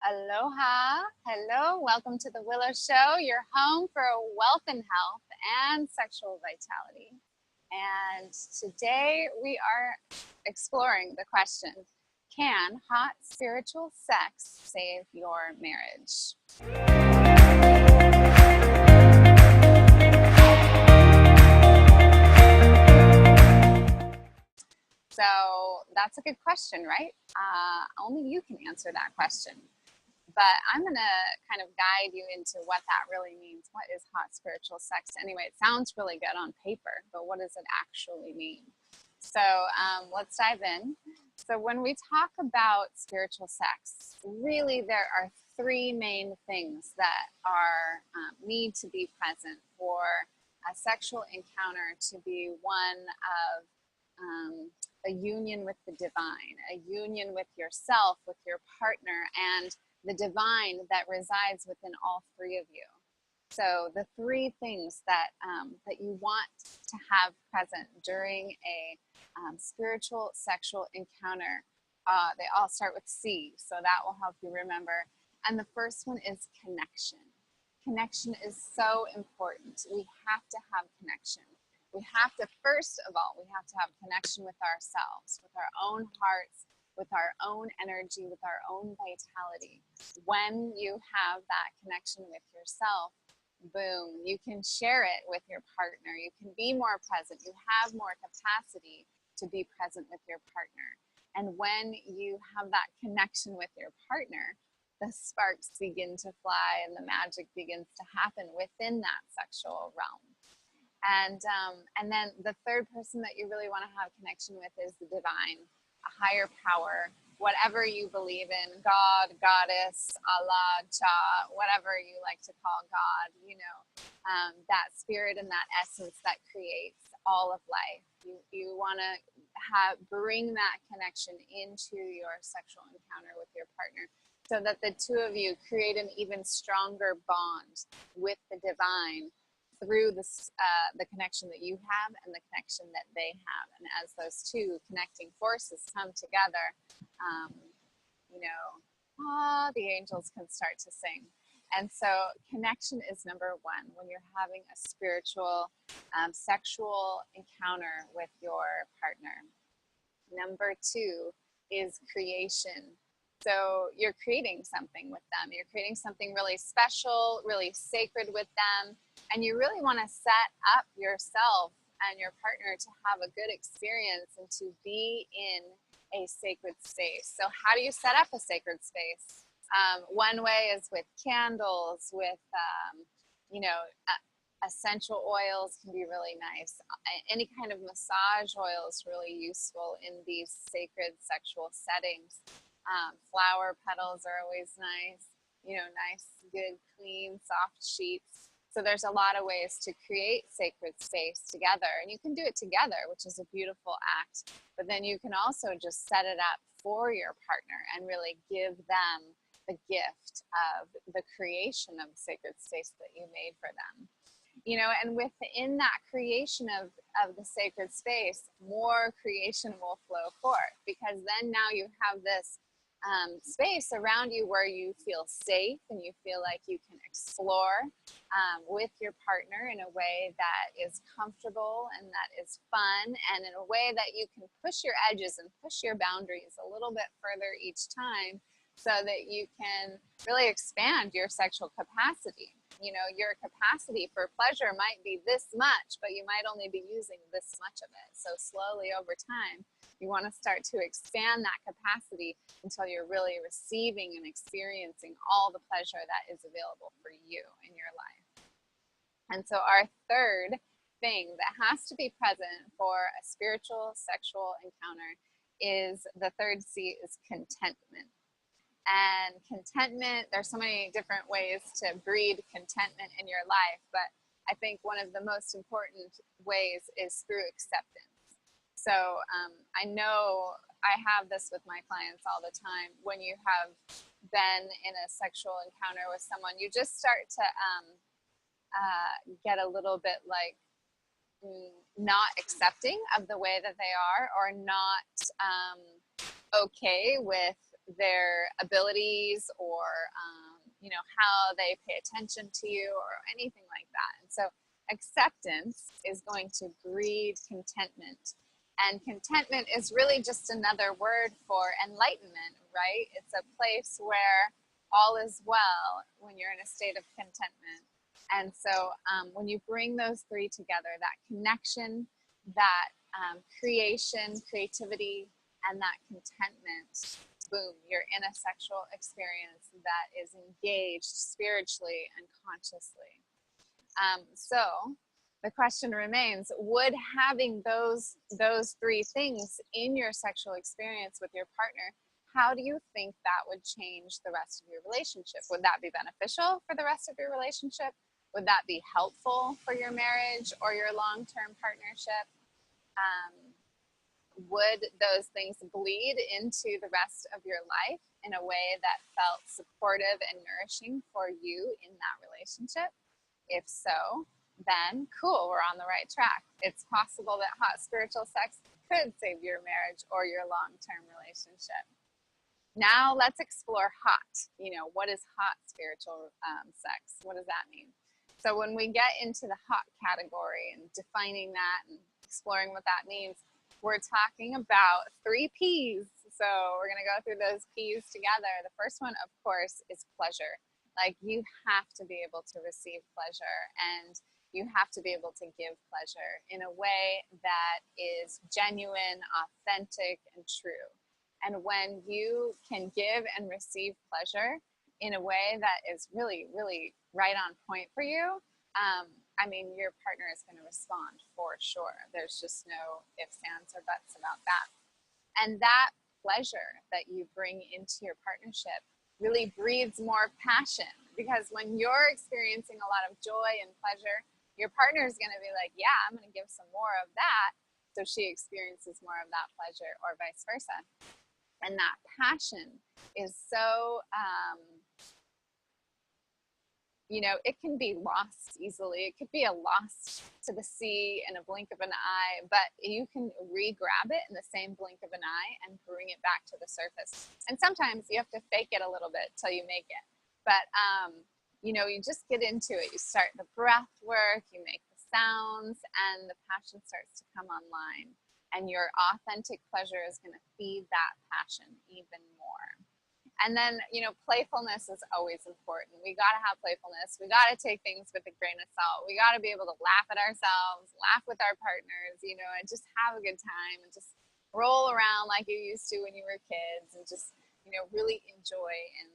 Aloha. Hello. Welcome to the Willow Show, your home for wealth and health and sexual vitality. And today we are exploring the question, can hot spiritual sex save your marriage? So that's a good question, right? Only you can answer that question. But I'm going to kind of guide you into what that really means. What is hot spiritual sex? Anyway, it sounds really good on paper, but what does it actually mean? So let's dive in. So when we talk about spiritual sex, really there are three main things that are need to be present for a sexual encounter to be one of a union with the divine, a union with yourself, with your partner, and the divine that resides within all three of you. So the three things that you want to have present during a spiritual sexual encounter, they all start with C, so that will help you remember. And the first one is connection. Connection is so important. We have to have connection. We have to, first of all, we have to have connection with ourselves, with our own hearts, with our own energy, with our own vitality. When you have that connection with yourself, boom, you can share it with your partner. You can be more present. You have more capacity to be present with your partner. And when you have that connection with your partner, the sparks begin to fly and the magic begins to happen within that sexual realm. And then the third person that you really want to have connection with is the divine, a higher power, whatever you believe in, God, Goddess, Allah, Cha, whatever you like to call God, that spirit and that essence that creates all of life. You want to bring that connection into your sexual encounter with your partner so that the two of you create an even stronger bond with the divine through the connection that you have and the connection that they have. And as those two connecting forces come together, the angels can start to sing. And so connection is number one when you're having a spiritual, sexual encounter with your partner. Number two is creation. So you're creating something with them. You're creating something really special, really sacred with them. And you really want to set up yourself and your partner to have a good experience and to be in a sacred space. So how do you set up a sacred space? One way is with candles, with, essential oils can be really nice. Any kind of massage oil is really useful in these sacred sexual settings. Flower petals are always nice, nice, good, clean, soft sheets. So there's a lot of ways to create sacred space together, and you can do it together, which is a beautiful act. But then you can also just set it up for your partner and really give them the gift of the creation of sacred space that you made for them. And within that creation of the sacred space, more creation will flow forth, because then now you have this space around you where you feel safe and you feel like you can explore with your partner in a way that is comfortable and that is fun, and in a way that you can push your edges and push your boundaries a little bit further each time, so that you can really expand your sexual capacity. Your capacity for pleasure might be this much, but you might only be using this much of it. So slowly over time, you want to start to expand that capacity until you're really receiving and experiencing all the pleasure that is available for you in your life. And so our third thing that has to be present for a spiritual sexual encounter is the third C is contentment. And contentment, there's so many different ways to breed contentment in your life, but I think one of the most important ways is through acceptance. So I know I have this with my clients all the time. When you have been in a sexual encounter with someone, you just start to get a little bit like not accepting of the way that they are, or not okay with their abilities or, you know, how they pay attention to you or anything like that. And so acceptance is going to breed contentment. And contentment is really just another word for enlightenment, right? It's a place where all is well when you're in a state of contentment. And so when you bring those three together, that connection, that creation, creativity, and that contentment, boom, you're in a sexual experience that is engaged spiritually and consciously. So the question remains, would having those three things in your sexual experience with your partner, how do you think that would change the rest of your relationship? Would that be beneficial for the rest of your relationship? Would that be helpful for your marriage or your long-term partnership? Would those things bleed into the rest of your life in a way that felt supportive and nourishing for you in that relationship? If so, then cool, we're on the right track. It's possible that hot spiritual sex could save your marriage or your long-term relationship. Now let's explore hot. You know, what is hot spiritual sex? What does that mean? So when we get into the hot category and defining that and exploring what that means, we're talking about 3 P's. So we're going to go through those P's together. The first one, of course, is pleasure. Like, you have to be able to receive pleasure, and you have to be able to give pleasure in a way that is genuine, authentic, and true. And when you can give and receive pleasure in a way that is really, really right on point for you, I mean, your partner is going to respond for sure. There's just no ifs, ands, or buts about that. And that pleasure that you bring into your partnership really breeds more passion, because when you're experiencing a lot of joy and pleasure, your partner is going to be like, yeah, I'm going to give some more of that, so she experiences more of that pleasure, or vice versa. And that passion is so you know, it can be lost easily. It could be a lost to the sea in a blink of an eye, but you can re-grab it in the same blink of an eye and bring it back to the surface. And sometimes you have to fake it a little bit till you make it. But, you know, you just get into it. You start the breath work, you make the sounds, and the passion starts to come online. And your authentic pleasure is going to feed that passion even more. And then, you know, playfulness is always important. We got to have playfulness. We got to take things with a grain of salt. We got to be able to laugh at ourselves, laugh with our partners, you know, and just have a good time and just roll around like you used to when you were kids, and just, you know, really enjoy and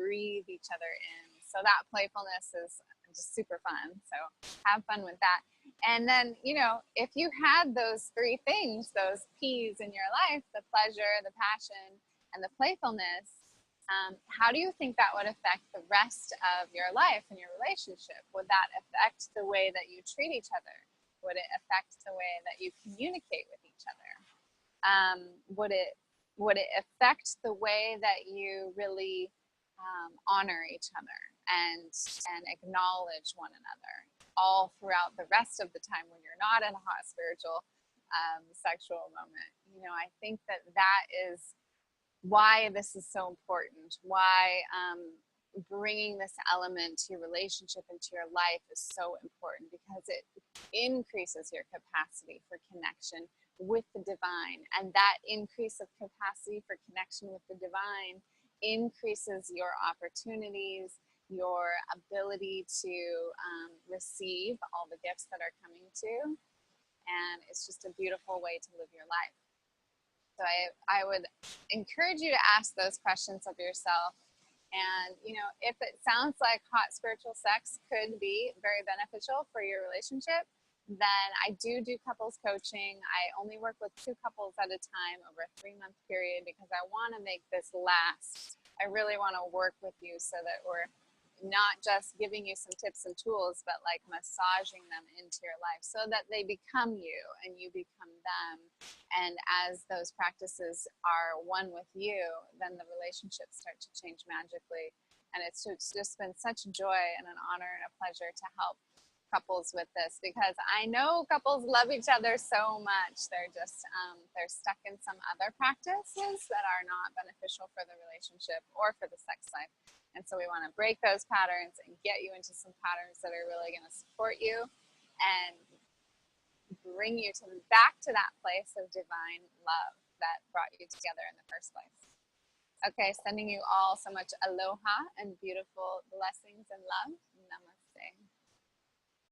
breathe each other in. So that playfulness is just super fun. So have fun with that. And then, you know, if you had those 3 things, those P's in your life, the pleasure, the passion, and the playfulness, how do you think that would affect the rest of your life and your relationship? Would that affect the way that you treat each other? Would it affect the way that you communicate with each other? Would it affect the way that you really honor each other and acknowledge one another all throughout the rest of the time when you're not in a hot spiritual sexual moment? You know, I think that is why this is so important, why bringing this element to your relationship and to your life is so important, because it increases your capacity for connection with the divine. And that increase of capacity for connection with the divine increases your opportunities, your ability to receive all the gifts that are coming to you. And it's just a beautiful way to live your life. So I would encourage you to ask those questions of yourself. And, you know, if it sounds like hot spiritual sex could be very beneficial for your relationship, then I do couples coaching. I only work with 2 couples at a time over a 3-month period, because I want to make this last. I really want to work with you so that we're not just giving you some tips and tools, but like massaging them into your life so that they become you and you become them. And as those practices are one with you, then the relationships start to change magically. And it's just been such joy and an honor and a pleasure to help couples with this, because I know couples love each other so much. They're just, they're stuck in some other practices that are not beneficial for the relationship or for the sex life. And so we want to break those patterns and get you into some patterns that are really going to support you and bring you back to that place of divine love that brought you together in the first place. Okay, sending you all so much aloha and beautiful blessings and love.